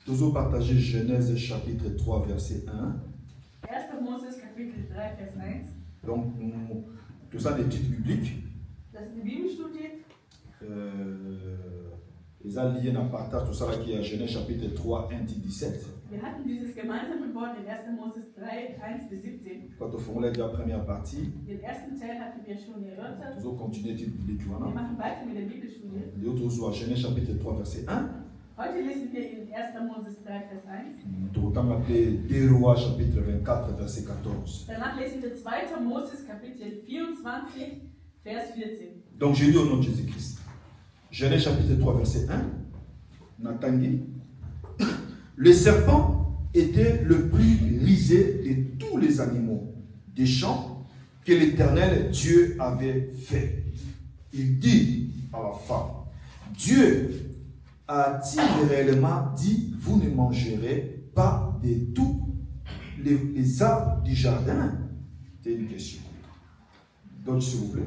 Nous allons partager Genèse chapitre 3 verset 1. 1. Moses Kapitel 3 Vers 1. Donc, tout ça des titres bibliques. Das ist eine Bibelstudie. Les alliés n'ont partage tout ça là qui est à Genèse chapitre 3 1 17. Wir hatten dieses gemeinsame Wort in 1. Moses 3, 1 bis 17. Quand on formulait la première partie, Den ersten Teil hatten wir schon erörtert. nous allons continuer titre biblique. Wir machen weiter mit der Bibelstudie. Les autres sont à Genèse chapitre 3 verset 1. Heute lesen wir in 1. Moses 3, Vers 1. Nous allons appeler 2 Rois chapitre 24 verset 14. Danach lesen wir 2. Moses Kapitel 24, Vers 14. Donc j'ai lu au nom de Jésus-Christ. Genèse chapitre 3 verset 1. Natangi. Le serpent était le plus risé de tous les animaux des champs que l'Éternel Dieu avait fait. Il dit à la femme, Dieu a-t-il réellement dit, vous ne mangerez pas de tous les arbres du jardin? C'est une question. Donc s'il vous plaît.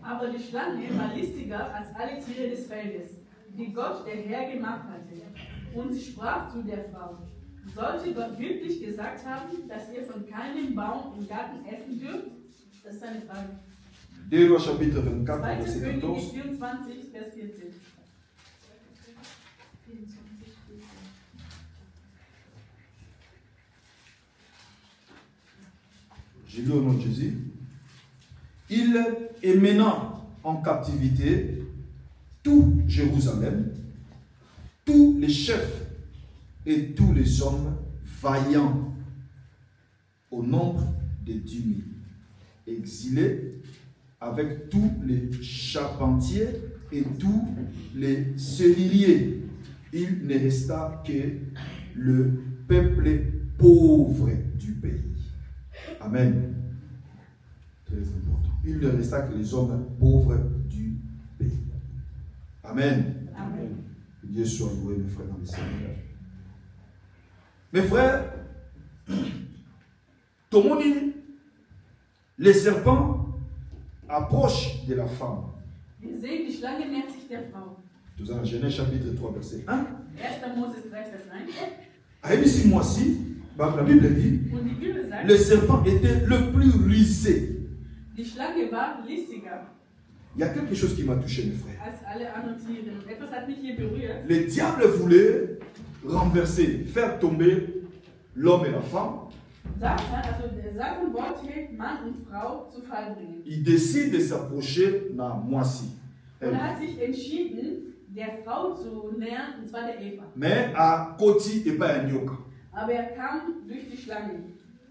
Aber die Schlange war listiger als alle Tiere des Feldes, die Gott der Herr gemacht hatte. Und sie sprach zu der Frau, sollte Gott wirklich gesagt haben, dass ihr von keinem Baum im Garten essen dürft? Das ist eine Frage. 2 Rois chapitre 24, 2. verset Könige 14. 24, Vers 14. J'ai lu au nom de Jésus. Il est menant en captivité tout Jérusalem, tous les chefs et tous les hommes vaillants, au nombre de 10 000, exilés avec tous les charpentiers et tous les serruriers. Il ne resta que le peuple pauvre du pays. Amen. Très important. Il ne resta que les hommes pauvres du pays. Amen. Amen. Que Dieu soit loué, mes frères dans le Seigneur. Mes frères, Tomoni, les serpents approchent de la femme. Wir sehen, die Schlange nähert sich der Frau. Nous allons Genèse chapitre 3, verset 1. 1. Moses 3, Vers 1. À ici, moi-ci, la Bible dit, Und die Bibel sagt, le serpent était le plus rusé. die Schlange war listiger Il y a quelque chose qui m'a touché, mes frères. als alle anderen Tiere. Etwas hat mich hier berührt. Le diable voulait renverser, faire tomber l'homme et la femme. Satan, also der Satan wollte Mann und Frau zu Fall bringen. Il décide de s'approcher de moi-ci. Und er hat sich entschieden, der Frau zu nähern, und zwar der Eva. Mais à Koti et pas à Nyoka. Aber er kam durch die Schlange.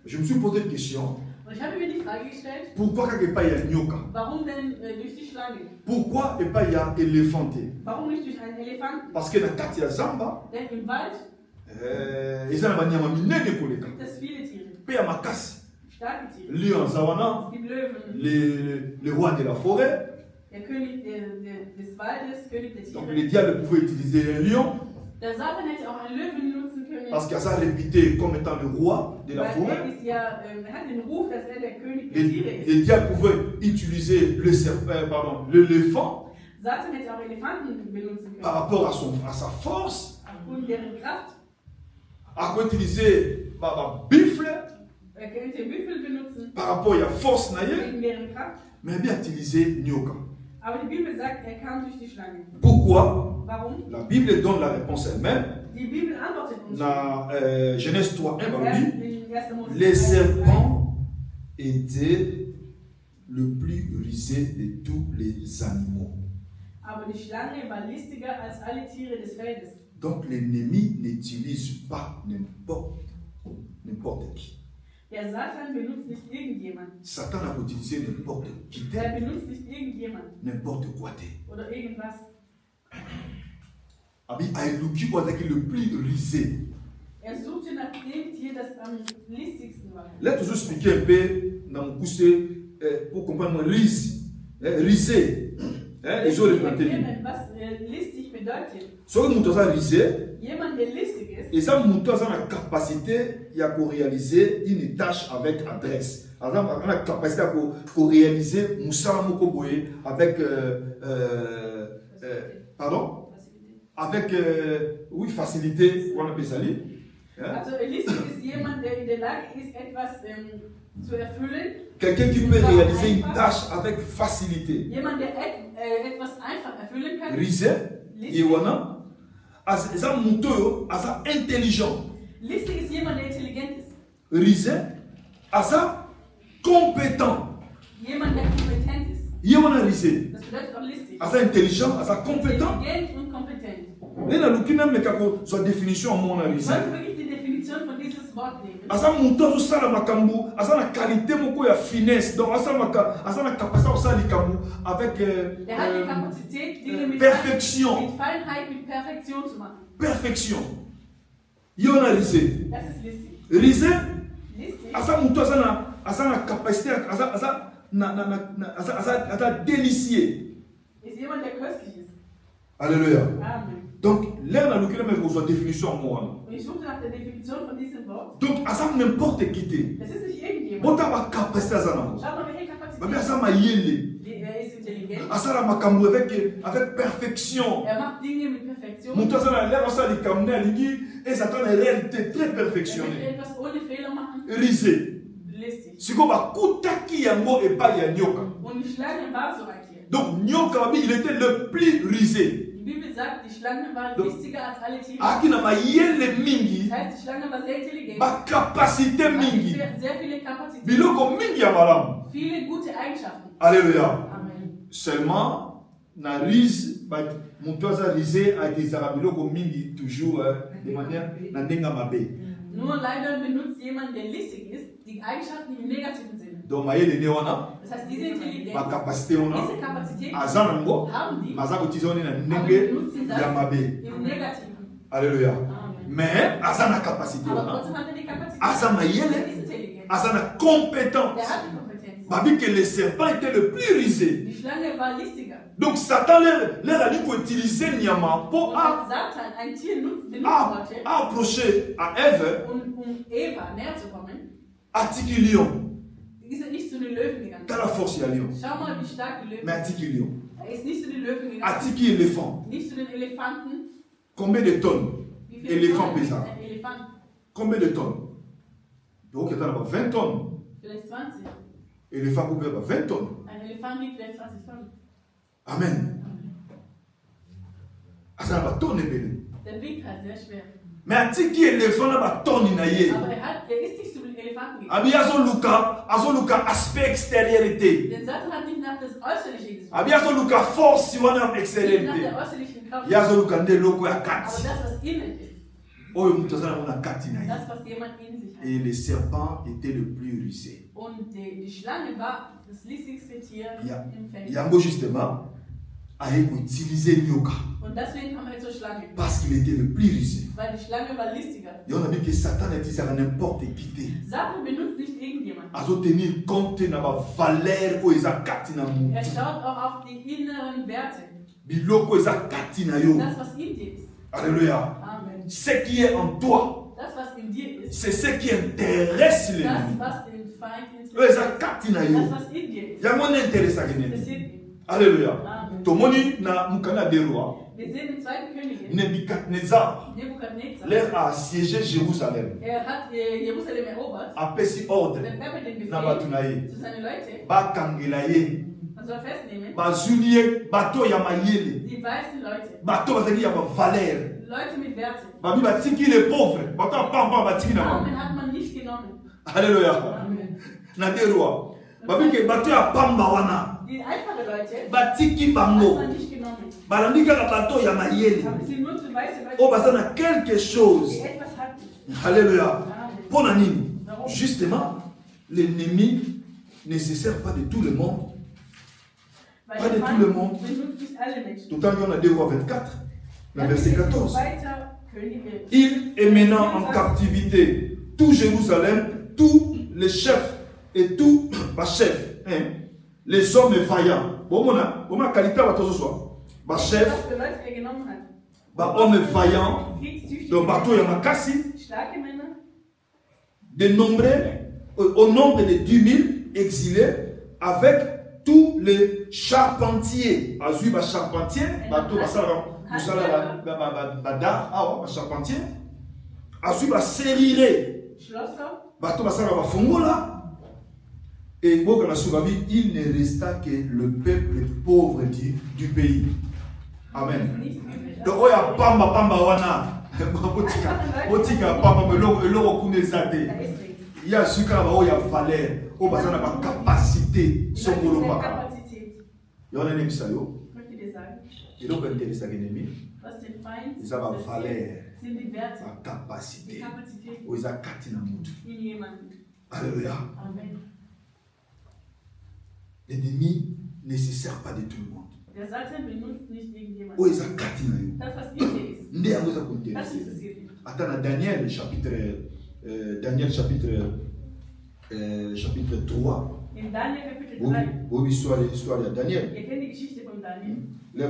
Je me suis posé une question. Und ich habe mir die Frage gestellt, Pourquoi quand il pas y a Nyoka? warum denn durch die Schlange? Pourquoi il pas y a éléphanté? Warum nicht durch einen Elefanten? Parce que dans Kati ya Zamba, Denn im Wald ils ont banyama minene koleka. gibt es viele Tiere, Pe ya makasi. starke Tiere. Lion Zawana, Es gibt Löwen, le roi de la forêt. der König des Waldes, König der Donc Tiere. le diable pouvait utiliser un lion Der Satan hätte auch einen Löwen nutzen können. parce qu'il a ça réputé comme étant le roi de la Weil forêt. er ist ja, er hat den Ruf, dass er der König der Tiere ist. Le diable pouvait utiliser le serpent, pardon, l'éléphant Satan hätte auch Elefanten benutzen par können. rapport à sa force. Und deren Kraft. À quoi utiliser bifle Er könnte Büffel benutzen. par rapport à la force naïe, Wegen deren Kraft. mais bien utiliser nyoka. Aber die Bibel sagt, er kam durch die Schlange. Pourquoi? Warum? La Bible donne la réponse elle-même. Die Bibel antwortet uns. Dans Genèse 3, 1, on dit, In 1. Mose les 3, serpents étaient le plus rusé de tous les animaux. Aber die Schlange war listiger als alle Tiere des Feldes. Donc l'ennemi n'utilise pas n'importe qui. Der Satan benutzt nicht irgendjemand. Satan a utilisé n'importe qui, Er benutzt nicht irgendjemand n'importe quoi. oder irgendwas. Abi Ailuki est le plus rusé. Er suchte nach dem Tier, das am listigsten war. Là, toujours expliquer un peu dans mon poussé pour comprendre risé. Ils ont répété. Was listig bedeutet. Ce que nous avons réalisé, Jemand, der listig ist, et ça nous avons la capacité de réaliser une tâche avec adresse. On a la capacité de réaliser Moussa Mokoboye avec pardon? Avec oui, facilité, on appelle ça. Also listig ist jemand, der in der Lage ist, etwas zu erfüllen. Quelqu'un qui peut réaliser une tâche avec facilité. Jemand, der etwas einfach erfüllen kann. Risé, Yewana, ça monteur, ça intelligent. Listig ist jemand, der intelligent ist. Risé, ça compétent. Jemand, der kompetent ist. Yewana risé, Das bedeutet auch listig. ça intelligent, ça compétent. Intelligent und kompetent. Et là, nous avons une définition en mon Ich risé. wollte wirklich die Definition von dieses Wort nehmen. Asa monteur ça la makambu, asa la qualité moko ya finesse, donc asa la capacité ça likambu avec Er hat die Kapazität, Dinge mit perfection. Feinheit, mit Perfektion zu machen. Perfection. Yona risé. Das ist listig. Risé, Listig asa monteur asa la capacité asa délicieux. ist jemand, der köstlich ist. Alléluia. Amen. Donc là on a une définition en moi. Und ich suchte nach der Definition von diesem Wort. Donc asa n'importe qui te. Das ist nicht irgendjemand. Bota ba capacité asa na. Schaut mal, welche Kapazität. Ba asa mayele. Er ist intelligent. Asa la makambu avec perfection. Er macht Dinge mit Perfektion. Mon toit a l'air ça les camner et ça donne une réalité très Er perfectionnée. möchte etwas ohne Fehler machen. Risé. Listig. Si ko ba kutaki yango et pas ya nyoka. Und die Schlange war so ein Tier. Donc nyoka il était le plus risé. Die Bibel sagt, die Schlange war listiger als alle Tiere. Akina ma yele mingi Das heißt, die Schlange war sehr intelligent. ba capacité mingi. Sehr viele Kapazitäten. Biloko mingi ya malamu. Viele gute Eigenschaften. Alléluia. Amen. Seulement na rise ba mon toit a risé a des arabiloko mingi toujours de manière na ndenga mabe. Nur leider benutzt jemand, der listig ist, die Eigenschaften im negativen Sinne. Donc ma yele ne wana Das heißt, diese Intelligenz, ba capacité ona diese Kapazität azanango haben die maza kutizoni na ndenge ya mabe. im Negativen. Alléluia. Amen. Mais azana capacité Aber wana trotzdem hat er die Kapazität. azana Er yele ist intelligent. azana Der compétence. hat die Kompetenz. Babi que le serpent était le plus risé. Die Schlange war listiger. Donc Satan leur a dit qu'il utilisait Nyama pour Und als Satan ein Tier benutzt wollte, approcher à Ève um Eva näher zu kommen, à Tiki Lion. ist er nicht zu den Löwen gegangen. T'as la force, il y a Lion. Schau mal, wie stark die Löwen Mais à Tiki Lion. Er ist nicht zu den Löwen À gegangen. Tiki éléphant. Nicht zu den Elefanten. Combien de tonnes? Wie viele Éléphant Tonnen pesant. wiegt ein Elefant? Combien de tonnes? Donc il y a 20 tonnes. Vielleicht 20. Éléphant pouvait avoir 20 tonnes. Ein Elefant wiegt vielleicht 20 Tonnen. Amen. Ça va tonne belle. Der wiegt halt sehr schwer. Mais à Tiki éléphant là va tonne na ye. Aber er ist nicht zu den Elefanten gegangen. Abi azo luka aspect extériorité. Denn Satan hat nicht nach das Äußerliche gesucht. Abi azo luka force wana Nicht nach extériorité. der äußerlichen Kraft. Yazo luka nde loko ya Aber kati. das, was innen ist. Oyo mutu azala mona kati na ye. Das, was jemand in sich hat. Et le serpent était le plus rusé. Und die Schlange war das listigste Tier im Feld. Yango justement a utilisé nyoka Und deswegen haben wir zur Schlange. parce qu'il était le plus rusé. Weil die Schlange war listiger. Et on a dit que Satan utilise n'importe qui. Satan benutzt nicht irgendjemand. Azo tenir compte na ba valeur ko eza kati na mu. Er schaut auch auf die inneren Werte. Biloko eza kati na yo. Das, was in dir ist. Alléluia. Amen. Ce qui est en toi, Das, was in dir ist. c'est ce qui intéresse les Das, gens. was den Feind Eza interessiert. kati na Das, yo. was in dir ist. Yango n'intéresse rien. Interessiert ihn. Alléluia. Amen. Tomoni na mukana de roi. Wir sehen im 2. Königin, Nebukadnezar, Nebukadnezar. l'air a assiégé Jérusalem. Er hat Jerusalem erobert. Apesi ordre Der Papa den na Befehl bato na ye. zu seinen Leuten. Bakangela ye. Man soll festnehmen, Bazuli ye bato ya mayele. die weißen Leute, Bato bazali ya bavaleur. Leute mit Werte. Babi batiki les pauvres. Bato ya pamba batiki na Armen bango. hat man nicht genommen. Alléluia. Amen. Na de roi. Babi ke bato ya pamba wana. Die einfache Leute Batiki hat bango. man nicht genommen. Balandi kaka bato ya mayele. Aber sie nur zu weiße Leute, O baza na quelque chose. die etwas hatten. Alléluia. Amen. Pour nani? Justement, l'ennemi ne se sert pas de tout le monde. Weil Pas der de tout Feind le monde. benutzt nicht alle Menschen. Tout le temps, on a 2 rois 24, dans Dann verset geht es 14. weiter, Könige. Il est maintenant en captivité. Tout Jérusalem, tous les chefs et tous les chefs, hein, les hommes vaillants, Bon, on a qualité à votre soi. Bah, chef, Was für Leute er genommen hat. bah, homme vaillant, Kriegstüchtige donc, bateau, il y en a Männer, cassé, starke Männer, dénombré, au nombre de 10 000 exilés, avec tous les charpentiers. Azui, bah, charpentier, bateau, bah, ça, bah, charpentier. Azui, bah, serriré, Schlosser, bateau, bah, ça, bah, fongola. Et bon, il ne resta que le peuple pauvre du pays. Amen. nicht übrig. Donc, il y a pamba wana. Botika pamba, mais l'eau connaît zate. Da ist nichts. Il y a ce qu'il y a valeur. Il y a capacité. Die Son Leute boulot mit der pas. Kapazität. Il y a un ennemi ça yo. Ich möchte dir sagen, Et donc, intéressant l'ennemi. was den Feind Ils ont la interessiert, valeur, sind die Werte, la die capacité. Kapazität Ils ont katina mutu. in jemanden. Alléluia. Amen. L'ennemi ne se sert pas de tout le monde. Der Satan benutzt nicht irgendjemanden. Ils ont katina yo. Das, was in dir ist, Ndé amuza das kunteresse. interessiert mich. Attends, dans Daniel chapitre 3. In Daniel Kapitel Oui, 3, oui, l'histoire de Daniel. ihr kennt die Geschichte von Daniel. Là,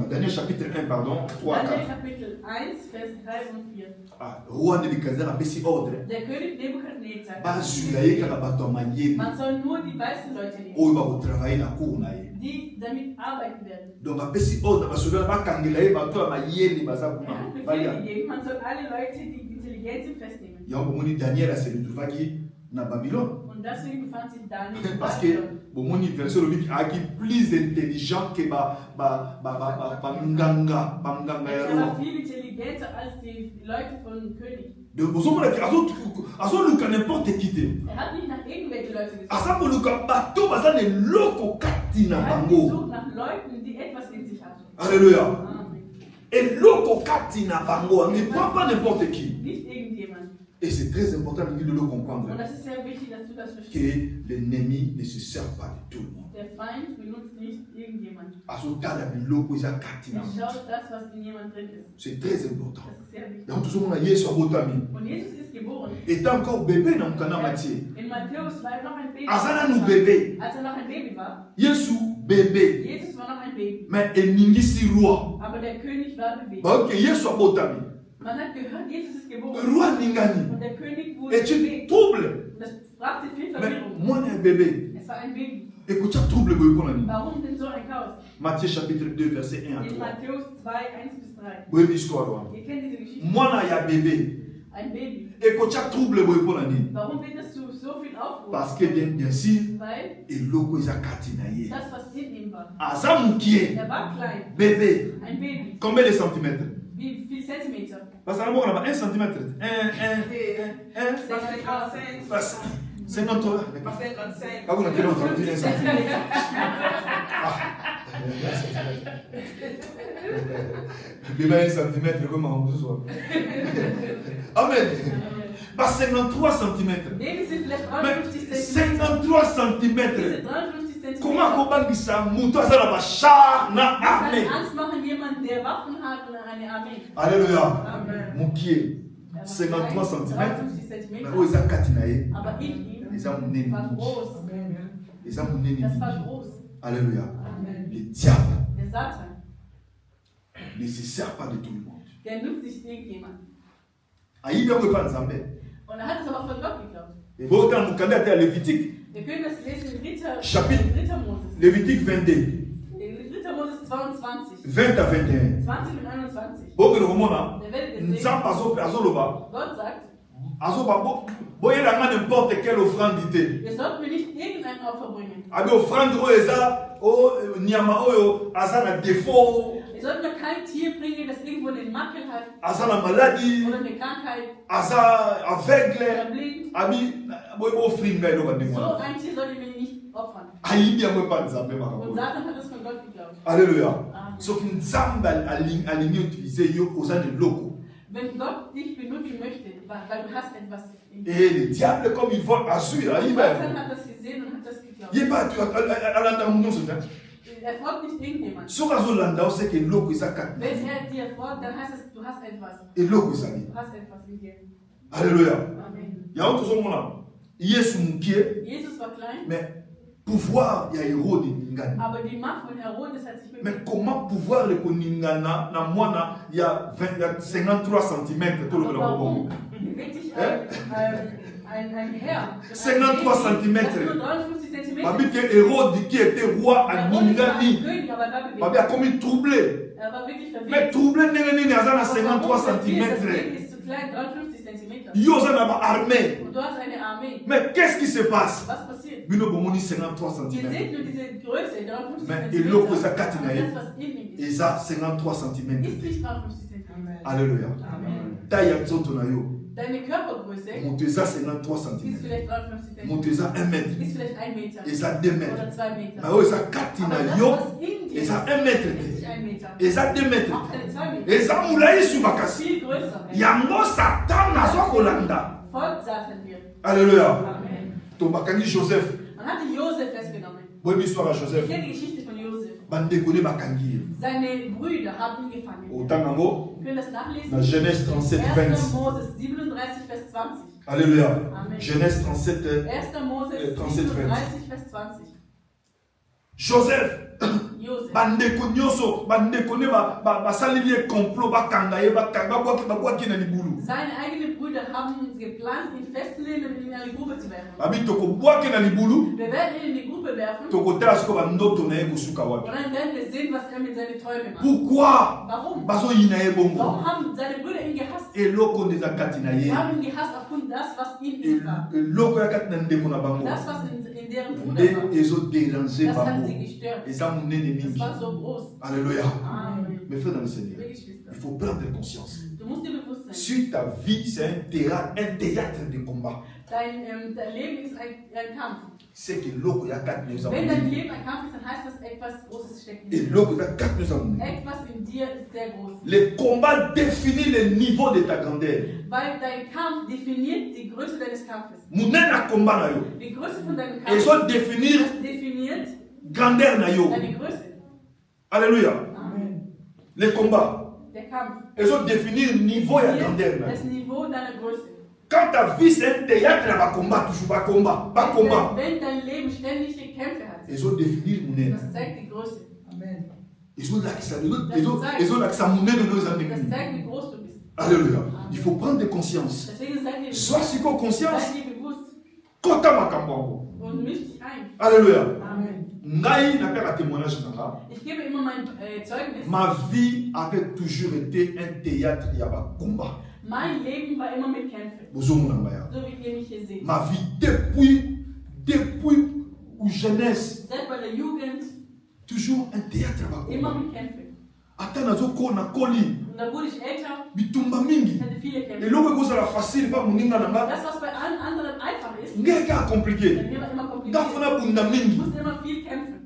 Daniel chapitre 1, pardon, 3 à Daniel 4. Kapitel 1, Vers 3 und 4. Ah, roi Nebuchadnezzar a pesi ordre. Der König Nebukadnezar, Bazula ye kaka bato mayeni. man soll nur die weißen Leute nehmen, Oyo bakotravaille na cour na ye. die damit arbeiten werden. Donc apesi ordre basoda bakangela ye bato ya mayeni baza Er kuna. hat Befehl Balia. gegeben, man soll alle Leute, die intelligent sind, festnehmen. Yango bomoni Daniel a se retrouvaki na Babylone. Und deswegen befand sich Daniel in Parce que Babylon. bomoni verset lobi aki plus intelligent que nganga ya Er war roi. viel intelligenter als die Leute von König. Donc bozomona ki azoluka n'importe qui te. Er hat nicht nach irgendwelchen Leuten gesucht. Aza koluka bato baza na eloko kati na Er hat bango. gesucht nach Leuten, die etwas in sich hatten. Alléluia. Amen. Eloko kati na bango, ne prend pas n'importe qui. Nicht irgendjemand. Et c'est très important de le comprendre. Und das ist sehr wichtig, dass du das Que verstehst. l'ennemi ne se sert pas de tout le monde. Der Feind benutzt nicht irgendjemand. Azotala biloko eza kati na Er moto. schaut das, was in jemand drin ist. C'est très important. Das ist sehr wichtig. Donc tozomona Yesu abotami. Und Jesus ist geboren. Étant encore bébé na mokanda Matthieu. In Matthäus war er noch ein Baby. Aza nanu bébé. Als er noch ein Baby war, Yesu bébé. Jesus war noch ein Baby. Mais eningisi roi. Aber der König war bewegt. Ok, Yesu abotami. Man hat gehört, Jesus ist geboren. Roi ningani. Und der König wurde Et tu bewegt. troubles. Und das brachte viel Mais Verwirrung. moi un bébé. Es war ein Baby. Écoute, tu trouble boy pour nani. Warum denn so ein Chaos? Matthieu chapitre 2 verset 1 à In 3. Matthäus 2, 1 bis 3. Boy histoire wa. Ihr kennt diese Geschichte. Mwana ya bébé. Ein Baby. Écoute, tu trouble boy pour nani. Warum wird das zu so viel Aufruhr? Parce que bien sûr, Weil eloko eza kati na ye. das, was in ihm war. Aza mokie. Er war klein. Bébé. Ein Baby. Combien de centimètres? Wie viel Zentimeter? Parce que là-bas, on a 1 centimètre. 1. 53. Ah, vous n'avez pas entendu 1 centimètre. Bébé, 1 centimètre, comment ce soit. Amen. Pas 53 centimètres. Baby sind vielleicht Mais 53 Zentimeter. 53 centimètres. Diese 53 Zentimeter. Comment kobangisa mutu aza na bachar na Man armée. kann Angst machen, jemand, der Waffen hat und eine Armee. Alléluia. Amen. Mokie. Er war 53 klein, centimètres. 53 Zentimeter. Mais oyo eza kati na ye. Aber in ihm Eza monene. war groß. Eza monene. Das war groß. Alléluia. Amen. Le diable Der Satan, ne se sert pas de tout le monde. der nutzt nicht irgendjemand. Ayibi yango epa nzambe. Und er hat es aber von Gott geglaubt. Ebotana mokanda ate ya Lévitique. Wir können das lesen in Chapitre. Ritter Moses. Lévitique 22. In Ritter Moses 22. 20 à 21. 20 und 21. bokende komona Der werdet ihr sehen, nzambe azoloba Gott sagt, azoba boyelanga n'importe quelle offrande te. wir sollten mir nicht irgendein Opfer bringen. Abi offrande oyo eza nyama oyo aza na défaut, Wir sollten mir kein Tier bringen, das irgendwo einen Makel hat aza na maladie, oder eine Krankheit aza oder aveugle. blind. Abi boyebofri ngai eloko ndenge So wana ein Tier sollte mir nicht opfern. ayibi yango epa nzambe Und makambo. Satan hat es von Gott geglaubt. Alléluia. Amen. Soki nzambe alingi utilize yo oza na eloko. Wenn Gott dich benutzen möchte, weil du hast etwas in dir. Et le diable comme il vole azwi ayiba Satan hat das gesehen und hat das geglaubt. yeba alandaka mu nyonso te. Er folgt nicht irgendjemand. Soki azolanda oseke eloko eza kati na Wenn ye. er dir folgt, dann heißt es, du hast etwas. eloko ezali. Du hast etwas in dir. Alléluia. Amen. yango tozomona yesu mokie Jesus war klein, mais pouvoir il y a Hérode ningana. Aber die Macht von Herodes hat sich Mais bewegt. comment pouvoir le koningana na mwana il y a 53 cm tout le Aber warum bewegt sich ein Herr? 53 cm. Das ist nur 53 cm. Babi que Hérode qui était roi à Herodes war ein Ningani. König, aber er war bewegt. Babi a comme troublé. Er war wirklich Mais verwirrt. troublé nengeni à Aber 53 warum verwirrt? Das cm. Leben ist zu klein, 53 cm. Yosa na ba armée. Und du hast eine Armee. Mais qu'est-ce qui se passe? Was passiert? Bino bomoni 53 Ihr cm. seht nur diese Größe, 53 Mais cm. eloko eza kati na Aber ye. das, was in ihm ist, Eza 53 cm. ist nicht 53 cm. Alléluia. Amen. Taille ya nzoto na yo. Deine Körpergröße Moto eza 53 ist cm. vielleicht 53 cm. Moto eza 1 mètre. Ist vielleicht 1 Meter. Eza 2 Oder mètres. 2 Meter. Mais oyo eza kati Aber na das, yo. was in dir Eza ist, 1 mètre ist nicht te. 1 Meter. Eza 2 mètres Auch te. keine 2 Meter. Eza molai su makasi. Viel größer. Yango Satan azwa kolanda. Folgt Satan dir. Alléluia. Amen. Tobakangi Joseph. Man hatte Josef festgenommen. Boyebi histoire ya Ich Joseph. kenne die Geschichte von Josef. Bandeko ne bakangi ye. Seine Brüder haben ihn gefangen. Otanga yango Wir können das nachlesen. na Genèse 37, 1. 20. Moses 37, Vers 20. Alléluia. Amen. Genèse 37, 1. Moses 37, 37, Vers 20. Joseph. Josef. Bandeko nyonso, bandeko ne basaleli ye complot bakanga ye babwaki na libulu. Seine eigenen Brüder haben geplant, ihn festzunehmen und ihn in eine Grube zu werfen. Babi tokobwaki na libulu. Wir werden ihn in die Grube werfen und Tokotala siko bandoto na ye kosuka wapi. dann werden wir sehen, was er mit seinen Träumen macht. Pourquoi Warum? bazoyina ye bongo? Warum haben seine Brüder ihn gehasst? Eloko nde eza kati na ye. Sie haben ihn gehasst aufgrund das, was in ihm war. Eloko ya kati na ndeko na bango Das, was in deren Bruder nde war. ezoderange Das hat bango. sie gestört. Eza monene Das mingi. war so groß. Alléluia. Amen. Mes frères dans le Seigneur, Liebe Geschwister, il faut prendre conscience. du musst dir bewusst sein, Si ta vie c'est un théâtre de combat, dein Leben ist ein Kampf. c'est que l'eau ya quatre nous Wenn dein avons. Leben ein Kampf ist, dann heißt das, etwas Großes steckt in Et dir. l'eau ya quatre nous avons. Etwas in dir ist sehr groß. Le combat définit le niveau de ta grandeur. Weil dein Kampf definiert die Größe deines Kampfes. Munena combat na yo. Die Größe von deinem Et Kampf so définir das definiert grandeur na yo. deine Größe. Alléluia. Amen. Le combat. Der Kampf Et so définir niveau ya grandeur na yo. das Niveau deiner Größe. Quand ta vie c'est un théâtre na ba combat toujours ba combat. Wenn dein Leben ständige Kämpfe hat, Et so définir munena. das zeigt die Größe. Amen. Et so la kisa munena no Das ezandeki. zeigt, wie groß du bist. Alléluia. Il faut prendre conscience. Deswegen seid ihr Sois siko conscience. Seid ihr bewusst Kota makambo yango. und mischt dich ein. Alléluia. Amen. Ngai napeka témoignage nanga. Ich gebe immer mein Zeugnis. Ma vie avait toujours été un théâtre ya ba combat. Mein Leben war immer mit Kämpfen. Bozomona ngaya. So wie ihr mich hier seht. Ma vie depuis ou jeunesse Seit bei der Jugend toujours un théâtre ya ba immer combat. mit Kämpfen. Ata nazokona koli Und da wurde ich älter, bitumba mingi. ich hatte viele Kämpfe. Eloko ekozala facile pa moninga na nga. Das, was bei allen anderen einfach ist, Ngeke a bei compliqué. mir war immer Nga kompliziert. fona bunda Ich mingi. musste immer viel kämpfen.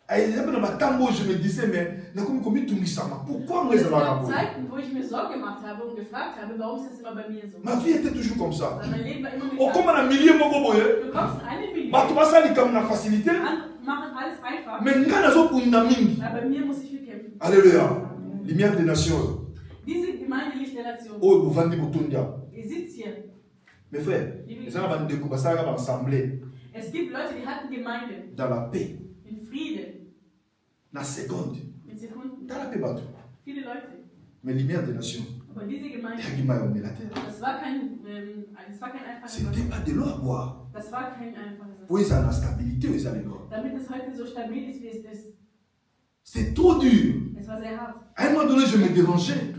Eza na batambo je me disais mais nakomi komitumisama. Pourquoi moi Es ezalaka gab boye? Zeiten, wo ich mir Sorgen gemacht habe und gefragt habe, warum ist das immer bei mir so? Ma vie était toujours comme ça. Weil mein Leben war immer mit Okoma na milieu moko boye. Du kommst in eine Million, Bato basalika na facilité. machen alles einfach. Mais nga nazokunda mingi. Aber bei mir muss ich viel kämpfen. Alléluia. Lumière des nations. Diese Gemeinde Licht der Nation, Oyo bovandi botondia. ihr sitzt hier. Mes frères, eza na bandeko basalaka baassemblée Es gibt Leute, die hatten Gemeinde dans la paix, in Frieden, na seconde. in Sekunden. Tala mpe bato. Viele Leute. Mais lumière des nations. Aber diese Gemeinde, Eyaki mai omela te. das war kein einfaches C'était Wasser. pas de l'eau à boire. Das war kein einfaches Po Wasser. eza na stabilité oyo eza lelo. Damit es heute so stabil ist, wie es ist. C'est trop dur. Es war sehr hart. À un moment donné, je me dérangeais.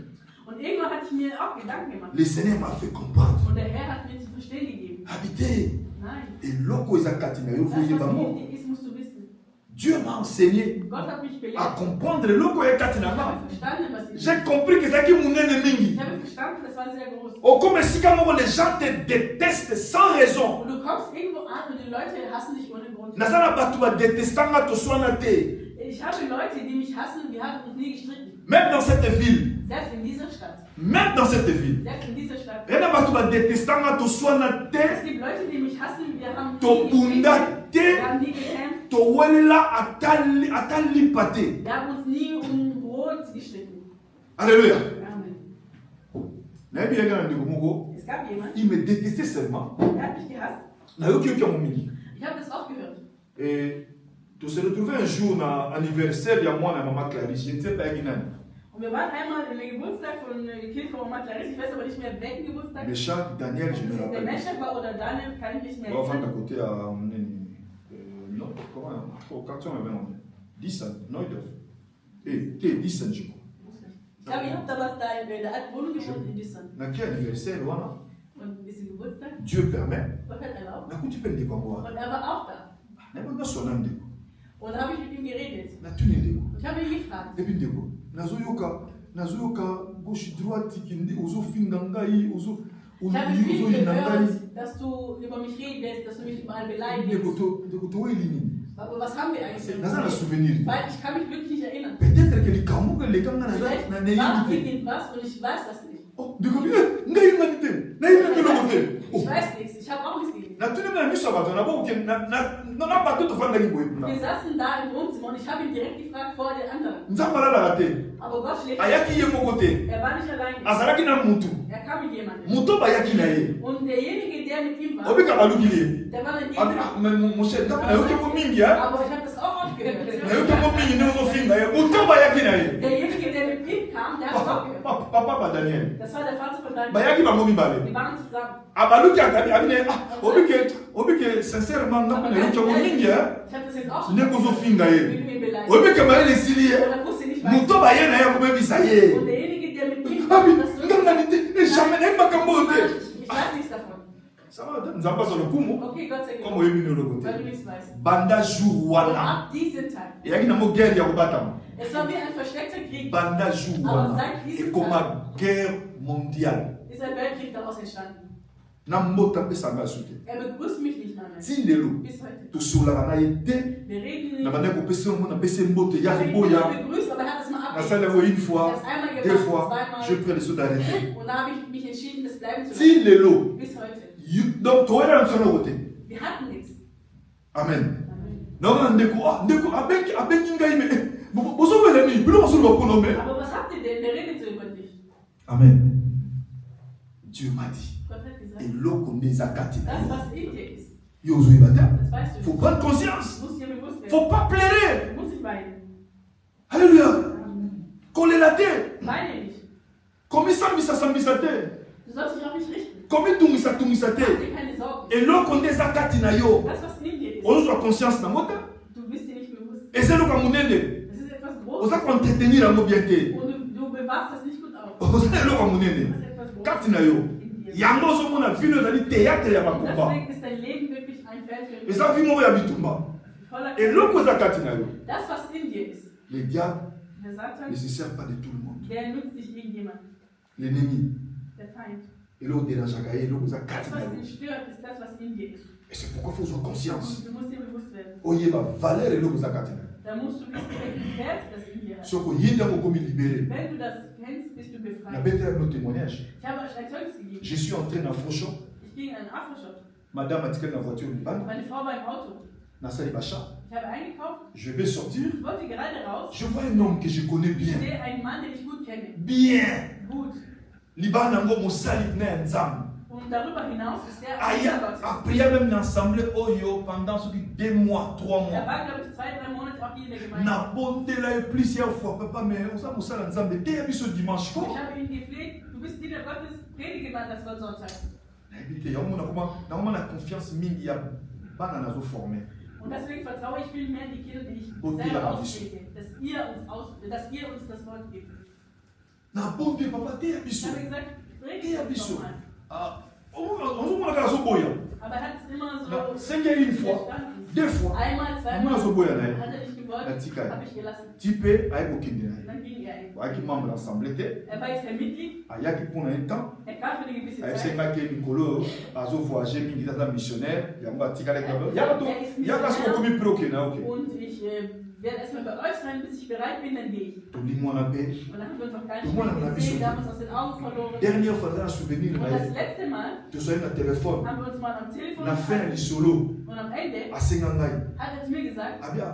Und irgendwann hatte ich mir auch Gedanken gemacht. Le Seigneur m'a fait comprendre. Und der Herr hat mir zu verstehen gegeben. Habiter. Nein. eloko eza kati na yo Das, foye was bango. in dir ist, musst du wissen. Dieu m'a enseigné Gott hat mich à gelehrt. comprendre eloko oyo kati na Ich nga. habe verstanden, was ich J'ai compris que ezalaki monene mingi. Ich habe verstanden, das war sehr groß. Okoma esika moko les gens te détestent sans raison. Und du kommst irgendwo an und die Leute hassen dich ohne Grund. Naza na bato badetestanga toswana te. Ich habe Leute, die mich hassen, wir haben uns nie gestritten. Même dans cette ville. Selbst in dieser Stadt. Même dans cette ville. Selbst in dieser Stadt. Ena bato badetestanga toswana Es te. gibt Leute, die mich hassen, wir haben nie Tobunda gestritten. te. Wir haben nie gekämpft. Towelela ata lipa te. Wir haben uns nie um Brot gestritten. Alléluia. Amen. Nayebi yanga na ndeko moko. Es gab jemanden, Il me détestait seulement. der hat mich gehasst. Nayoki yoki yango mingi. Ich habe das auch gehört. Et tu se retrouves un jour dans l'anniversaire de moi et maman Clarisse. Je ne sais pas qui est. Und wir waren einmal in der Geburtstag von Kind von Oma Clarisse, ich weiß aber nicht mehr welchen Geburtstag. Meshach, Daniel, je me Der rappelle. Meshach war oder Daniel, kann ich nicht mehr On va erinnern. à côté à. Non, comment? Au quartier, on avait 10 ans, 9 ans. Et 10 ans, je crois. Ich glaube, ihr habt damals da in der alten Wohnung gewohnt in Düsseldorf. Dans quel anniversaire, voilà? Und diesen Geburtstag, Dieu permet. Gott hat erlaubt. Na kuti pende kwa mwa. Und er war auch da. Na banga sona ndeko. Und da habe ich mit ihm geredet. Na tuni ndeko. Und ich habe ihn gefragt. Ebi ndeko. Nazoyoka gauche droite kindi ozo finga ngai ozo Ich habe viel ozo ina ngai. gehört, dass du über mich redest, dass du mich überall Ndeko beleidigst. to elini. Aber was haben wir eigentlich Naza na für souvenir. Weil ich kann mich wirklich nicht erinnern. Peut-être que les kamuka les kanga na Vielleicht na war neyite. irgendwas und ich weiß das nicht. Oh, ndeko ngai nganite. Na ina ndelo mote. Ich weiß nichts, ich habe auch nichts gegeben. Na tuni na miso bato na bo na bato to fanga ngbo epuna. Wir saßen da im Wohnzimmer und ich habe ihn direkt gefragt vor den anderen. Nzamba la rate. Aber Gott schläft. Ayaki ye mokote. Er war nicht allein. Azalaki na mutu. Er kam mit jemandem. Muto bayaki na ye. Und derjenige, der mit ihm war, Obika baluki. der war in Mais mon cher, na yoki ko mingi ya. Aber ich habe das auch aufgehört. Na yoki ko mingi ne zo finga ye. Muto bayaki na ye. Derjenige, der mit ihm kam, der hat es aufgehört. Papa ba Daniel. Das war der Vater von Daniel. Bayaki ba momi bale. Die waren zusammen. Abaluki akadi abine obike sincèrement na na yoki ko mingi ya. Ich habe das jetzt auch schon Ne ko zo finga ye. mit ihm beleidigt. Obike ba ele sili ye. Und er wusste nicht weiter. Muto ba ye na ye ko bebisa ye. Und derjenige, der mit ihm war, Abi das nganga nite jamais ne makambo te. ich weiß nichts davon. Ça va, nzamba zo lokumu. Okay, Gott sei Comme Dank. oyebi no lokote. Weil du nichts weißt. Banda jour Und wana. ab diesem Tag, Eyaki na mo guerre ya kobatama. es war wie ein versteckter Krieg, Banda jour wana. Et comme guerre mondiale. ist ein Weltkrieg daraus entstanden. Na mbota pesa nga soute. Er begrüßt mich nicht mal mehr. Ti lelo. Bis heute. Tosolaka na ye te. Wir reden Na nicht. banda kopesa ngo na pesa mbote ya Ich habe ihn koboya. begrüßt, aber er hat es mal Na abgelehnt. sala ngo une fois, Er hat es einmal deux gemacht, fois, zweimal. je prie les autres d'arrêter. Und da habe ich mich entschieden, das bleiben zu Ti lassen. lelo. Bis heute. Donc toera msono kote. Wir hatten nichts. Amen. Amen. Na ndeko abengi ngai me. Bozo wele ni, bilo bozo lo kono me. Aber was habt ihr denn? Der redet so über dich. Amen. Dieu m'a dit. Gott hat gesagt, Eloko ndezakati na das, yo. was in dir ist, Yo zo ibata. das weißt du. Faut prendre conscience. Du musst dir bewusst werden. Faut pas pleurer. Du musst nicht weinen. Alléluia. Kolela te. Weine nicht. Komi sambisa te. Du sollst dich auch nicht richten. Komi tungisa Mach te. dir keine Sorgen. Eloko ndezakati na yo. Das, was in dir ist, Ozwa conscience na mota. du bist dir nicht bewusst. Ezeloka munene. Das ist etwas Oza Großes. entretenir yango bien te. Und du bewahrst das nicht gut auf. Oza eloko Das munene. ist etwas Großes Kati na yo. in dir. Yango ozomona vino ezali théâtre ya Und bakomba. deswegen ist dein Leben wirklich ein Feld Eza vi moko ya bitumba. voller Eloko eza kati na yo. Das, was in dir ist, Le diable der Satan, ne se sert pas de tout le monde. der nutzt nicht irgendjemand. L'ennemi. Der Feind. Eloko dérangeaka ye eloko eza Das, kati na was yo. ihn stört, ist das, was in dir ist. Et c'est pourquoi il faut avoir conscience. Und du musst dir bewusst werden. Oyeba valeur eloko eza kati na yo. Da musst du wissen, welchen Wert das in dir hat. Soko ye ntango okomi libéré. Wenn du das kennst, bist du befreit. Nabeta no témoignage. Ich habe euch ein Zeugnis gegeben. Je suis entré na Franchon. Ich ging in einen Afroshop. Madame atikali na voiture libanda. Meine Frau war im Auto. Nasali bacha. Ich habe eingekauft. Je vais sortir. Ich wollte gerade raus. Je vois un homme que je connais Ich bien. sehe einen Mann, den ich gut kenne. Bien. Gut. Libana ngo mosali na ya nzambe. Und darüber hinaus ist er ein Aya Gott. a prié même une assemblée oyo pendant soki 2 mois, 3 Er mois. war, glaube ich, 2-3 Monate auch hier in der Gemeinde. Na bondela ye plusieurs fois papa mais oza mosala nzambe te ya biso dimanche ko. Ich habe ihn gepflegt. Du bist Diener Gottes. Predige mal das Wort Sonntag. Nayebi te yango nakomona confiance mingi ya bana nazoforme. Und deswegen vertraue ich viel mehr die Kinder, die ich Und die selber haben auspflege. Dass ihr uns das Wort gebt. Na bonde papa te ya Ich biso. habe gesagt, Te predige ya es biso. nochmal. Ozomonaka azoboya. Aber er hat es immer so Na 5 une fois, verstanden. 2 fois. Einmal, Namona zweimal. azoboya na ye. Hat er nicht gewollt, Natika ye. habe ich gelassen. Ti mpe aye kokende na ye. Dann ging er ein. Ayaki membre ya assemblée te. Er war jetzt kein Mitglied. Ayaki mpona ye temps. Er kam für eine gewisse Zeit. ayebisengaki ye mikolo azovoyage mingi aza missionnaire yango atikali yaka soki okomi mpe okende oke Und ich werde erstmal bei euch sein, bis ich bereit bin, dann gehe ich. tolimwana mpe Und dann haben wir uns noch gar Du nicht Mann, mehr na gesehen, biso. wir haben uns aus den Augen verloren. dernière fois aza na souvenir Und na das ye letzte Mal tozali na telefone haben wir uns mal am Telefon na fin ya gehabt. lisolo Und am Ende asenga ngai hat er zu mir gesagt, abia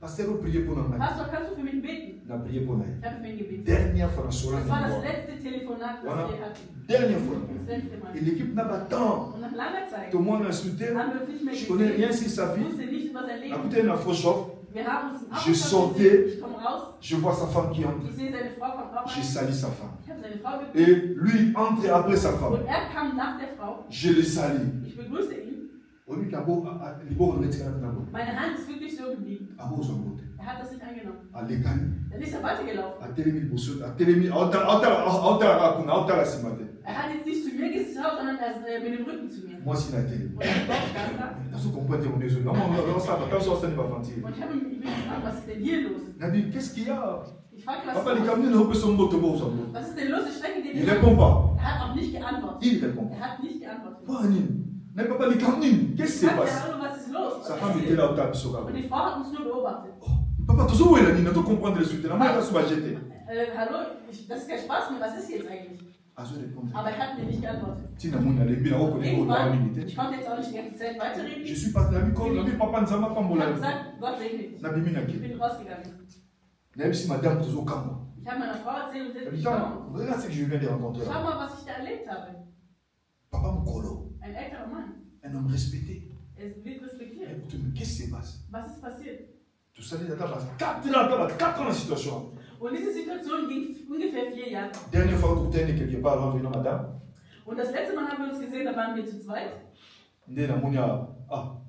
paster oprie mpo na ngai Pastor, kannst du für mich beten? na prie mpo na ye Ich habe für ihn gebetet. dernière fois na sola Das war das na letzte Telefonat, das Voilà. wir hatten. dernière fois Das letzte Mal. et l'équipe na batemps Und nach langer Zeit Tout le monde l'a insulté. haben wir uns nicht mehr Je connais rien gesehen. sur sa Ich vie. wusste nicht über sein À Leben. côté d'un faux shop, Wir haben uns Je sortais. gesehen. Ich komme raus. je vois sa femme qui entre. Ich sehe seine Frau kommt auch J'ai rein. sali sa femme. Ich habe seine Frau gegrüßt. Et lui entre après sa femme. Und er kam nach der Frau. Je le salis. Ich begrüße ihn. Meine Meine Hand ist wirklich so geblieben. Er hat das nicht angenommen. Dann ist er weitergelaufen. Er hat jetzt nicht zu mir geschaut, sondern er ist mit dem Rücken zu mir. Und ich stand da. Und ich habe ihn gefragt, was ist denn hier los? Ich fragte, was ist los? Was ist denn los? Ich strecke dir Il die répond Hand. pas. Er hat auch nicht geantwortet. Il répond. Er hat nicht geantwortet. Qu'est-ce qui se Ich fragte, passe? hallo, was ist los? Sa Was femme ist était là hier? au table sur Und die Frau hat uns nur beobachtet. Papa, tu sais où est la Nina? Tu comprends le suite. La mère va se jeter. Hallo, das ist kein Spaß mehr, was ist jetzt eigentlich? Aber er hat mir nicht geantwortet. Irgendwann, ich konnte jetzt auch nicht die ganze Zeit weiterreden. Je suis parti. Ich habe gesagt, Gott segne dich. Ich bin rausgegangen. Ich habe meiner Frau erzählt und sie hat mich geschaut. Regarde ce que je viens de rencontrer. Schau mal, was ich da erlebt habe. Papa Mokolo, Ein älterer Mann. un homme respecté. Er wird respektiert. Qu'est-ce qui se passe? Was ist passiert? Tout ça, il y a 4 ans la situation. Und diese Situation ging ungefähr 4 Jahre. Dernière fois que tu es quelque part, on vient madame. Und das letzte Mal haben wir uns gesehen, da waren wir zu zweit.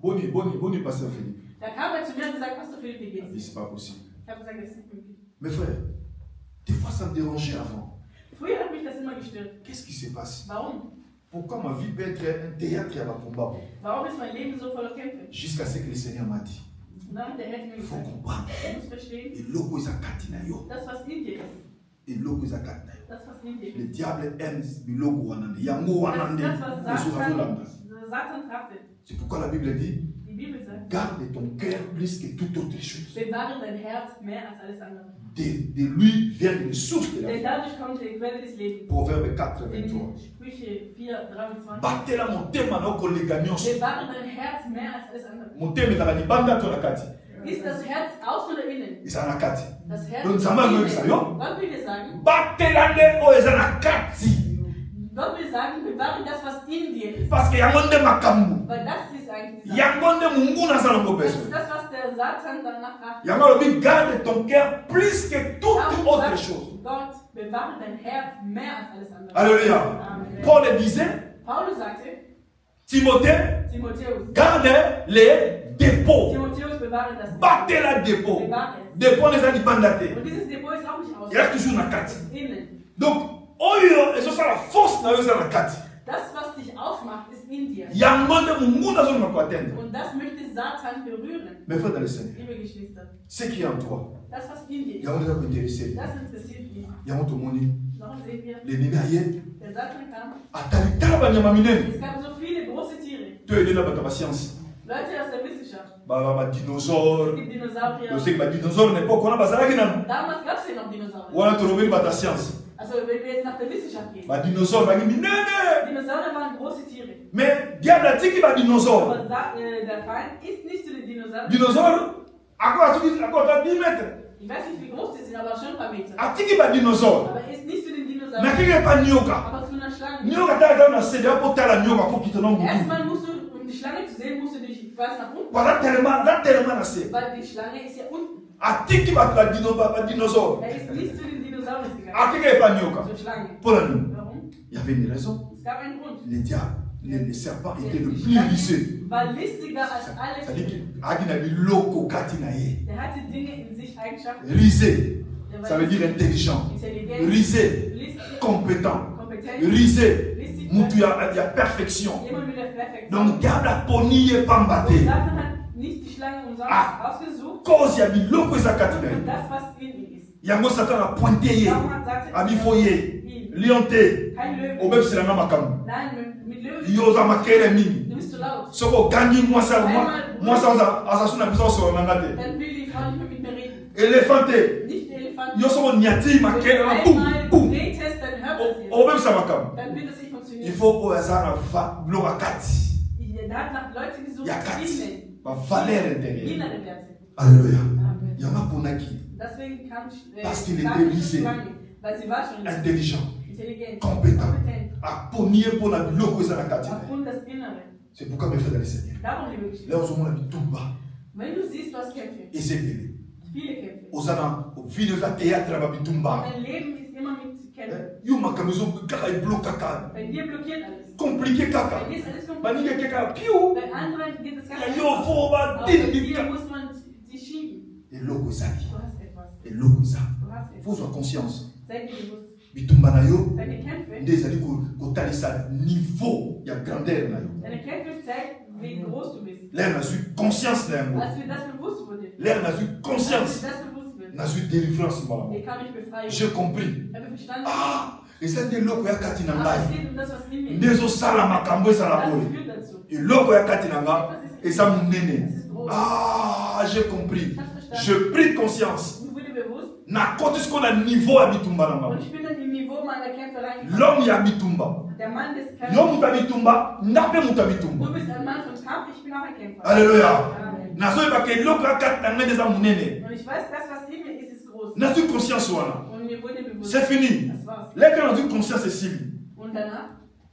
Boni, pasteur Philippe. Da kam er zu mir und gesagt, Pastor Philipp, wie Il geht's? dit, c'est pas possible. Ich habe gesagt, das ist nicht möglich. Mes frères, des fois ça me dérangeait avant. Früher hat mich das immer gestört. Qu'est-ce qui se passe? Warum? Pourquoi ma vie peut être un théâtre à la combat? Warum ist mein Leben so voller Kämpfe? Jusqu'à ce que le Seigneur m'a dit. Und dann hat der Herr mir Il faut gesagt, comprendre. du musst verstehen, Et logo is a katinayo. das, was in dir ist, Et logo is a katinayo. das, was in dir Le ist, diable aime le logo wanande. Yango das wanande. ist das, was Les Satan. Satan trachtet. C'est pourquoi la Bible dit Die Bibel sagt, garde ton cœur plus que toute autre chose. bewahre dein Herz mehr als alles andere. De lui vient les sources de la Denn vie. dadurch kommt die Quelle des Lebens. Proverbe 4, 23. In Sprüche 4, 23. Batela motema na okolega nyonso. Bewahre dein Herz mehr als alles andere. Motema ezala libanda to na kati. Ist das Herz aus oder innen? Eza na kati. Das Herz Donc ist Nzambe azoyebisa innen. yo. Gott will dir sagen, Batela nde oyo eza na kati. Gott will sagen, bewahre das, was in dir ist. Parce que yango nde makambo. Weil das ist eigentlich die Sache. Yango nde munguna aza nango Das beso. ist das, was der Satan danach hat. Yango alobi garde ton cœur plus que toute Darum autre sagt chose. Gott, bewahre dein Herz mehr als alles andere. Alléluia. Amen. Paul disait, Paulus sagte, Timothée, Timotheus, garde les dépôts. Timotheus, bewahre das. Batela dépôt. Bewahre es. Dépôt neza libanda te. Und dieses Depot ist auch nicht aus. Il y a toujours na kati. Es ist innen. Donc, oyo ezosala force na yo eza na kati. Das, was dich ausmacht, ist in dir. Yango nde munguna azolingaka koatteindre. Und das möchte Satan berühren. Mes frères dans le Seigneur, Liebe Geschwister, ce qui est en toi, das, was in dir ist, yango nde kointeresse. das interessiert ihn. Yango tomoni Noch sehen wir, lenini aye der Satan kam. atalitala banyama minene Es gab so viele große Tiere. to elela bato ya basiansi Leute aus der Wissenschaft. Es badinosaure gibt Dinosaurier. oseki badinosaure na epoke wana bazalaki nano Damals gab es ja noch Dinosaurier. wana tolobeli bato ya siansi Also wenn wir jetzt nach der Wissenschaft gehen. badinosaure bangi minene Dinosaurier waren große Tiere. mais diable atiki badinosaure Aber der Feind ist nicht zu den Dinosauriern. dinosaure akota 10 mètres Ich weiß nicht, wie groß die sind, aber schon ein paar Meter. atiki badinosaure Aber er ist nicht zu den mais Dinosauriern. akiki epa nioka Aber zu einer Schlange. nioka ta eza na sede apo tala nioka po kitana mutu Erstmal musst du, um die Schlange zu sehen, musst du dich quasi nach unten. baza telema na se Weil die Schlange ist ja unten. atiki bato badinosaure Er ist nicht zu den Dinosauriern gegangen. akiki epa nioka Zur Schlange. mpo na nini Warum? il y avait une raison. Es gab einen Grund. Le diable, le serpent était le Die plus Schlange vicieux. war listiger als alle C'est-à-dire Tiere. qu'il a biloko kati na ye. Der hatte Dinge in sich, Eigenschaften. Risé, Der war ça veut dire intelligent. intelligent, Risé, listig, compétent. kompetent, Risé, listig, mutu ya perfection. jemand mit der Perfektion. Donc diable a poni ye pamba Und te. Satan hat nicht die Schlange umsonst ausgesucht, Cause ya biloko eza kati na sondern ye. das, was in ihm ist. Yango Satan a pointé ye. Darum hat Satan Abifo ye. ihn, Lion te. kein Löwe. Obebisela na makambo. Nein, mit Löwen. Yo oza makele mingi. Du bist zu laut. Soko gangi mwasi aza su na biso osolo na nga te. Dann will die Frau nicht mehr mit mir reden. Éléphant te. Nicht der Elefant. Yo soko niati makele Wenn na du boum einmal boum. drehtest, dann hört das jetzt. Obebisa makambo. Dann wird das nicht Il funktionieren. faut oyo aza na biloko ya kati Er hat nach Leuten gesucht, ya die kati innen, bavaleur intérieure. innere Werte. Alléluia. Amen. Yango aponaki Deswegen kam Parce qu'il kam était die risé. Schlange, weil sie war schon intelligent, intelligent, compétent, kompetent, à ponier pour la biloko za na kati. aufgrund des Inneren. C'est pourquoi mes frères dans le Seigneur. Darum, liebe Geschwister, Là on a bitumba wenn du siehst, du hast Kämpfe, et c'est belé. viele Kämpfe. Osana au video za théâtre na bitumba. Dein Leben ist immer mit Kämpfen. Yo makamizo kaka e bloc kaka. Bei dir blockiert alles. Compliqué kaka. Bei dir ist alles Bani kompliziert. kaka piou. Bei anderen geht es ganz Ya yo fo ba Aber bei dir dindika. muss man die schieben. Et loko zali. Du hast etwas. Et loko za. Du hast etwas. Faut avoir conscience. Sei dir bewusst. Bitumba na yo. Deine Kämpfe, Nde ezali kotalisa niveau ya grandeur na yo. deine Kämpfe zeigen, wie groß du bist. L'air nazwi conscience na yango. Als wir das bewusst wurde, L'air nazwi als conscience. mir das bewusst wird, Nazwi délivrance mbala. wie kann ich befreien? J'ai compris. Ich habe verstanden, Ah, eza nde eloko ya kati na aber es ngai. geht um das, was in mir Nde ist. ezosala makambo ezala Das boye. führt dazu. Eloko ya kati na nga eza monene. Das ist groß. Ah, j'ai compris. Ich habe verstanden. Je pris conscience. Ich wurde bewusst Nakoti siko na niveau ya bitumba na und nga. ich bin dann im Niveau meiner Kämpfe reingekommen. L'homme ya bitumba. Der Mann des Yo Kämpfers. mutu ya bitumba, nga mpe mutu ya bitumba. Du bist ein Mann von Kampf, ich bin auch ein Kämpfer. Alléluia. Amen. Nazoyeba ke eloko ya kati na ngai eza monene. Und ich weiß, das, was in mir ist, ist groß. Nazwi conscience wana. Und mir wurde bewusst. C'est fini. Das war's. Leka nazwi conscience esili. Und danach,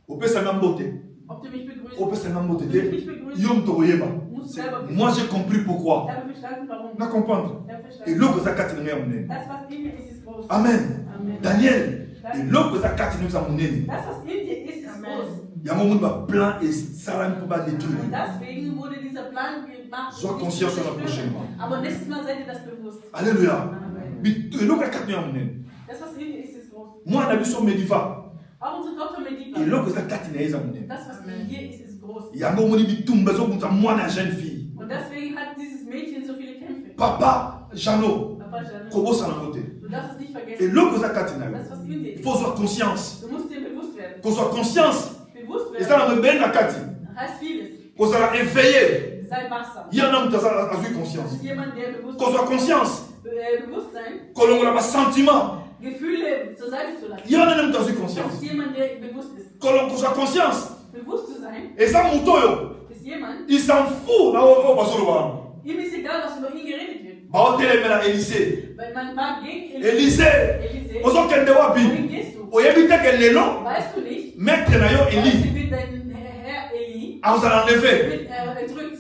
Opesanga mbote. ob du mich begrüßt, Opesanga mbote ob du te. mich begrüßt, Yo mutu koyeba. musst du selber wissen. Moi j'ai compris pourquoi. Ich habe verstanden, warum. Na comprendre. Ich habe verstanden. Eloko eza kati na ngai ya monene. Das, was in mir ist, ist groß. Amen. Amen. Daniel. Eloko eza kati na ngai eza monene. Das, was in dir ist, ist groß. Yango moni ba plan esalami mpo badétruire. Und deswegen wurde dieser Plan gemacht. Sois conscient sur la prochaine fois. Aber nächstes Mal seid ihr das bewusst. Alléluia. Amen. Eloko ya kati na ngai ya monene. Das, was in dir ist, ist groß. Mwana biso mediva. Auch unsere Tochter Mediva. Eloko eza kati na ye eza monene. Das, was in dir ist groß. Yango moni bitumba ezokuta mwana ya jeune fille. Und deswegen hat dieses Mädchen so viele Kämpfe. Papa Jano. Papa Jeanne, Kobosana ngo te. du darfst es nicht vergessen. Eloko eza kati na yo. Das, was in dir Il ist. faut avoir conscience. Du musst dir bewusst werden. Kozwa conscience. Bewusst eza na werden mobeli na kati. heißt vieles. Kozala éveillé. Sei wachsam. Ye na mutu azwi Das conscience. ist jemand, der bewusst Kozwa conscience. Bewusstsein, kolongola basentiment. Gefühle zur Seite zu lassen. Ye wana mutu azwi Das conscience. ist jemand, der bewusst ist. kozwa conscience. Bewusst zu sein eza motu oyo ist jemand, il s'en fout na oyo bazoloba. ihm ist egal, was über ihn geredet wird. baotelemela Élysée. Weil man war gegen Élysée. Élisée. ozokende wapi? Wohin gehst du? oyebi te ke lelo Weißt du nicht? maître na yo Élie Heute wird dein Herr Eli akozala enlevé. wird entrückt.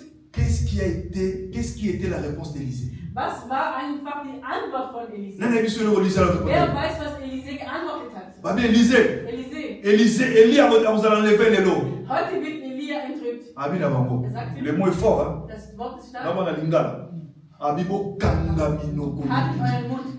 Qu'est-ce qui était la réponse d'Élysée? Was war einfach die Antwort von Élisée? Nana yebi so eloko Élysée aloko Wer te. weiß, was Élisée geantwortet hat? babi Élysée. Élisée. Élie akozala enlevé lelo. Heute wird Elia entrückt. abi na bango. Er sagt ihm, Le mot est fort, hein? das Wort ist stark. Nabana lingala. Abi bokanga minoko. Haltet euren Mund.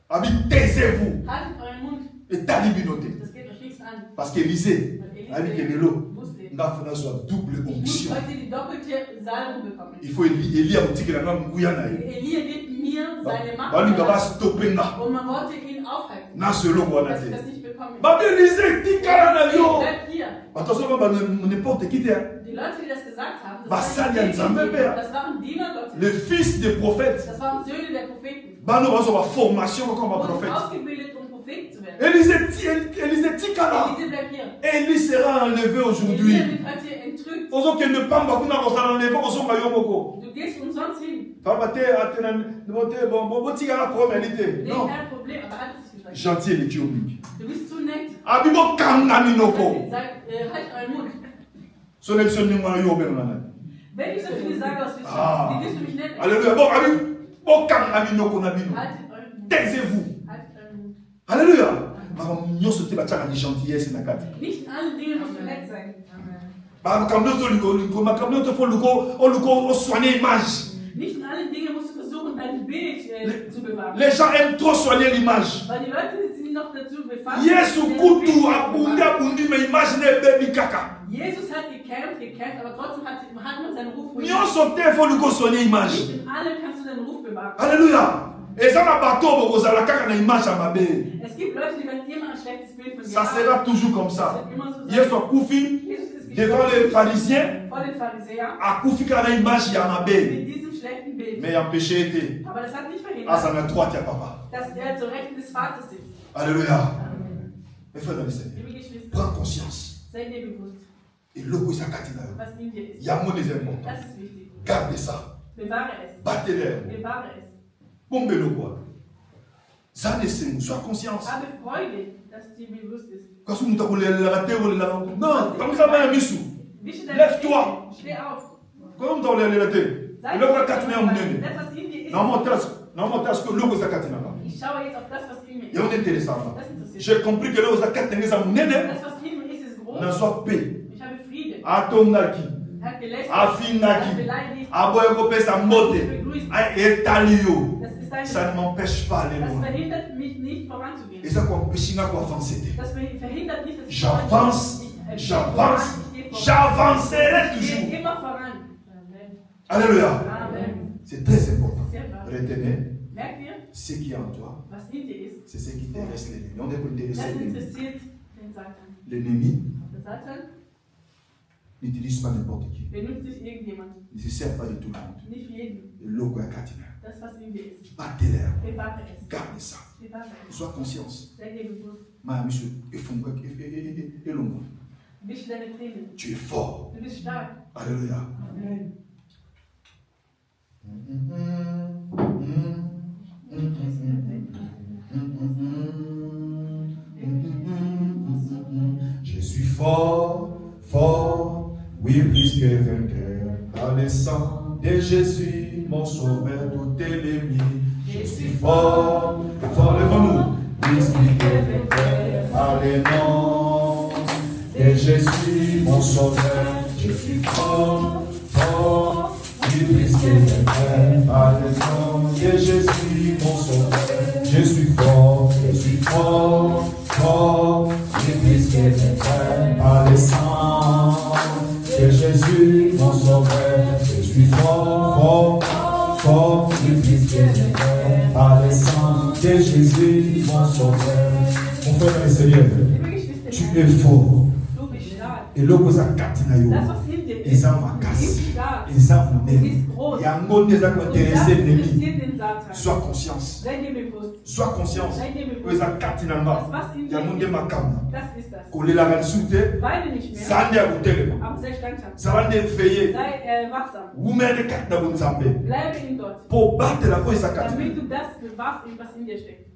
Abi taisez-vous. Haltet euren Mund. Et talibinote. Das geht euch nichts an. Parce qu'Élysée, Weil abi Élisée kelelo, wusste, ngafuna soit double ich muss onction. heute die doppelte Salbung bekommen. Il faut Élie amutikela nga nguya na ye. Elia wird mir seine Macht Balinga verlassen. bastope nga. Und man wollte ihn aufhalten, Na selo wana dass ich te. das nicht bekomme. Babi Élysée tikala na yo. Bleib hier. Attention ba n'importe qui te. Die Leute, die das gesagt haben, Basali ya Nzambe pe. das waren Diener Gottes. Les fils des prophètes. Das waren Söhne der Propheten. Bano bazo ba formation comme un Wurden prophète. ausgebildet, um Prophet zu werden. Élysée tikala. Elisée bleibt hier. Élie sera enlevé Elia aujourd'hui. wird heute entrückt. ozokende pamba kuna kozala enlevé kozonga yo moko. Du gehst umsonst hin. Pamba te atena botikala problème te. Nee, Non. kein Problem, aber alles ist gesagt. Gentil eleki yo mingi. Du bist zu nett. Abi bokanga minoko. Sag, halt euren Mund. So na biso ndenge wana yo obenga nani. Wenn ich so viel sage aus Ah. wie wirst du mich nennen? Alléluia. Bon, abi bokanga minoko na bino. Haltet euren Mund. Taisez-vous. Haltet euren Mund. Alléluia. Makambo nyonso te batiaka ni gentillesse na kati. Nicht in allen Dingen musst du nett sein. Makambo nyonso makambo nyonso fo luko osoigner image. Nicht in allen Dingen musst du versuchen, dein Bild zu bewahren. Les gens aiment trop soigner l'image. Weil die Leute sind noch dazu befasst. Yesu dein kutu Bild zu abundi bewahren. abundi me image na ebebi kaka. Jesus hat gekämpft, aber trotzdem hat man seinen Ruf bewahrt. Nyonso te fo luko soigner image. Nicht in allem kannst du deinen Ruf bewahren. Alléluia. eza na bato bokozala kaka na image ya mabe. Es gibt Leute, die werden immer ein schlechtes Bild von dir Ça sera haben. toujours comme Das ça. wird immer so sein. Yesu akufi Jesus ist devant gestorben les pharisiens, vor den Pharisäern akufi kaka na image ya mabe. mit diesem schlechten Bild. Mais empêché ete Aber das hat nicht verhindert, aza na droite ya papa. dass er zur Rechten des Vaters sitzt. Alléluia. Mes frères dans le Seigneur, Liebe Geschwister, prends conscience. sei dir bewusst, eloko eza kati na yo was in dir ist. yango nde eza important. Das ist wichtig. Garde ça. Bewahre es. Batele. Bewahre es. Bombe eloko wana. Ça, sois conscience. Habe Freude, dass dir bewusst ist. Non, comme ça, lève-toi. Steh auf. Comment tu l'as dit? Sei Non, das, was in dir ist. non, que l'eau est katina. Ich schaue jetzt auf das, was in mir Il y a ist. un intéressant. Das interessiert J'ai compris que l'eau est katina. Das, was in mir ist, ist groß. N'a soit paix. Ich habe Frieden. Atongaki. Er hat gelästert. Afinaki. Er hat beleidigt. Aboyoko sa mote. Etalio. Das ist deine Ça ne m'empêche pas d'aller Das loin. verhindert mich nicht voranzugehen. Et ça m'empêche pas d'avancer. Das verhindert nicht, dass ich J'avance, vorangehe. j'avancerai Ich gehe toujours. immer voran. Alléluia. Amen. C'est très important. Sehr wahr. Retenez, Merkt ihr, ce qui est en toi, was in dir ist? c'est ce qui intéresse l'ennemi. On est pour Das intéresser l'ennemi. interessiert den Satan. L'ennemi Der Satan n'utilise pas n'importe qui. benutzt nicht irgendjemand, Il ne se sert pas de tout le monde. nicht jeden. L'eau est katina. Das, was in dir ist. Battez-l'air. Bewahre es. Garde ça. Bewahre es. Sois conscience. Sei dir bewusst. Ma monsieur, et l'homme. Wisch deine Tränen. Tu es fort. Du bist stark. Alléluia. Amen. Je suis fort, fort, oui, plus que vainqueur. Par le sang de Jésus, mon sauveur, tout ennemi. Je suis fort, fort, levons-nous. Plus que vainqueur. Par le nom de Jésus, mon sauveur. Je suis fort, fort, oui, plus que vainqueur. Par le nom de Jésus, mon sauveur. Je suis fort, fort, oui, plus que vainqueur. Par le sang de Jésus, mon sauveur. Je suis fort, fort, oui, plus que vainqueur. Par le sang de Jésus, mon sauveur. Mon frère et Seigneur, Liebe Geschwister, tu es fort. du bist stark. Et l'eau ça katina yo. Das, was in dir Et ist, ça m'a ist cassé. stark. Et ça m'a Es donné. ist groß. Et un mot des actes Und das intéressés l'ennemi. interessiert den Satan. Sois conscience. Sei dir bewusst. Sois conscience. Sei dir Et bewusst. ça katina Das, ma. was in Il y a mon dir Dieu ma cam. ist, das ist das. Qu'on la rensouté. Weine nicht mehr, Ça n'est pas tellement. aber sei standhaft. Ça va veiller. Sei wachsam. Vous mettez katina bon zambe. Bleibe in Gott, Pour battre la voix ça katina. damit du das bewahrst, was in dir steckt.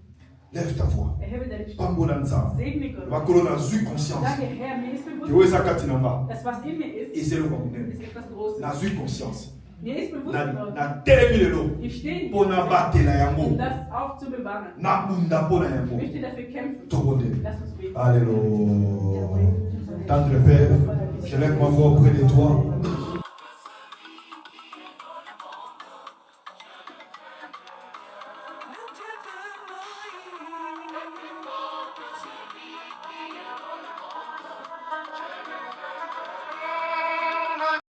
Lève ta voix. Erhebe deine Stimme. Pambola nzambe. Segne Gott. Ma colonne a zu conscience. Sage, Herr, mir ist Que bewusst, ouais ça katina ma. das, was in mir Et ist, c'est le problème. ist etwas Großes. Na zu conscience. Mir ist bewusst, Na Gott, na telemi lelo. ich stehe Pour na battre la yango. um das aufzubewahren. Na bunda pona Ich yango. möchte dafür kämpfen. Toronde. Lass uns beten. Alléluia. Tendre Père, je lève ma voix auprès de toi.